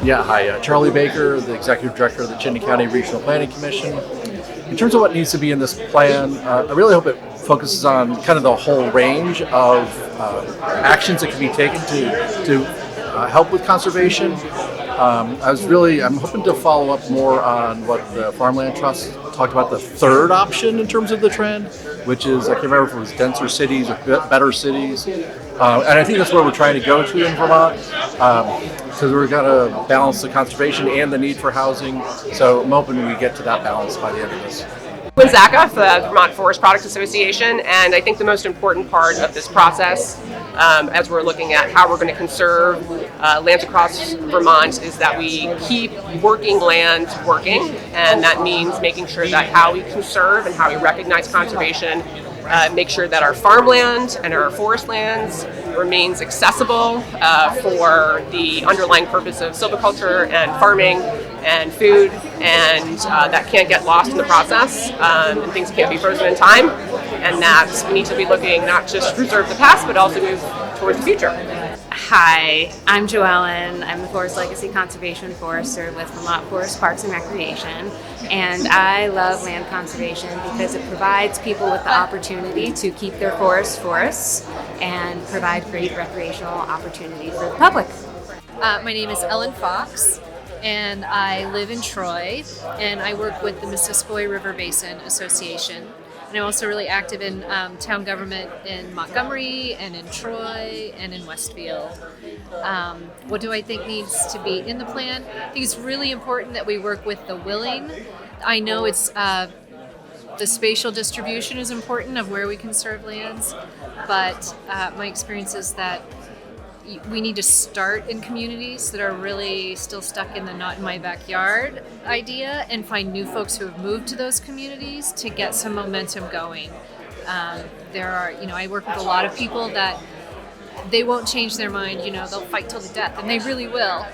Yeah, hi, Charlie Baker, the Executive Director of the Chittenden County Regional Planning Commission. In terms of what needs to be in this plan, I really hope it focuses on kind of the whole range of actions that can be taken to help with conservation. I'm hoping to follow up more on what the Farmland Trust talked about, the third option in terms of the trend, which is, I can't remember if it was denser cities or better cities. And I think that's where we're trying to go to in Vermont, because we're going to balance the conservation and the need for housing. So I'm hoping we get to that balance by the end of this. I'm Zaka, the Vermont Forest Products Association, and I think the most important part of this process, as we're looking at how we're going to conserve lands across Vermont, is that we keep working land working, and that means making sure that how we conserve and how we recognize conservation, make sure that our farmland and our forest lands remains accessible for the underlying purpose of silviculture and farming and food, and that can't get lost in the process, and things can't be frozen in time, and that we need to be looking not just to preserve the past, but also move towards the future. Hi, I'm Joellen. I'm the Forest Legacy Conservation Forester with Vermont Forest Parks and Recreation, and I love land conservation because it provides people with the opportunity to keep their forests and provide great recreational opportunity for the public. My name is Ellen Fox, and I live in Troy, and I work with the Missisquoi River Basin Association. And I'm also really active in town government in Montgomery and in Troy and in Westfield. What do I think needs to be in the plan? I think it's really important that we work with the willing. I know it's the spatial distribution is important of where we conserve lands, but my experience is that we need to start in communities that are really still stuck in the not in my backyard idea and find new folks who have moved to those communities to get some momentum going. I work with a lot of people that they won't change their mind, they'll fight till the death, and they really will,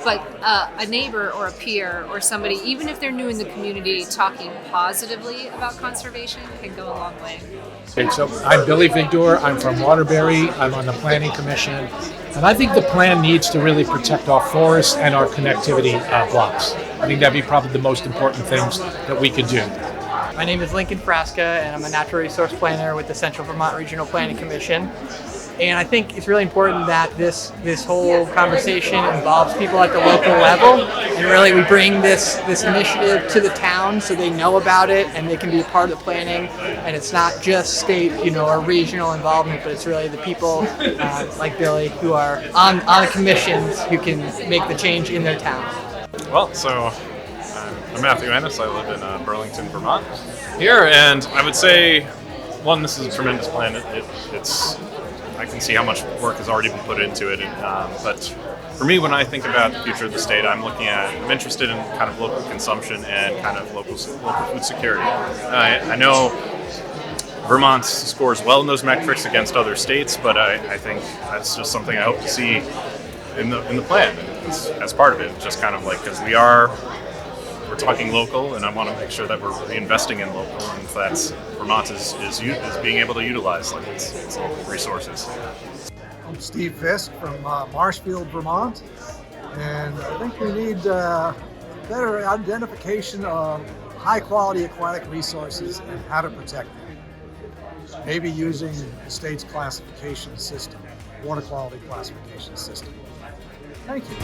but a neighbor or a peer or somebody, even if they're new in the community, talking positively about conservation can go a long way. Okay, so I'm Billy Vigdor. I'm from Waterbury. I'm on the Planning Commission. And I think the plan needs to really protect our forests and our connectivity blocks. I think that'd be probably the most important things that we could do. My name is Lincoln Frasca, and I'm a natural resource planner with the Central Vermont Regional Planning Commission. And I think it's really important that this whole conversation involves people at the local level, and really we bring this initiative to the town so they know about it and they can be a part of the planning. And it's not just state, or regional involvement, but it's really the people like Billy who are on the commissions who can make the change in their town. Well, so I'm Matthew Ennis. I live in Burlington, Vermont here, and I would say, one, this is a tremendous plan. I can see how much work has already been put into it, but for me, when I think about the future of the state, I'm interested in kind of local consumption and kind of local food security. I know Vermont scores well in those metrics against other states, but I think that's just something I hope to see in the plan as part of it. Just kind of like, because we're talking local, and I want to make sure that we're reinvesting in local, and that's Vermont is being able to utilize its local resources. I'm Steve Fisk from Marshfield, Vermont, and I think we need better identification of high-quality aquatic resources and how to protect them. Maybe using the state's classification system, water quality classification system. Thank you.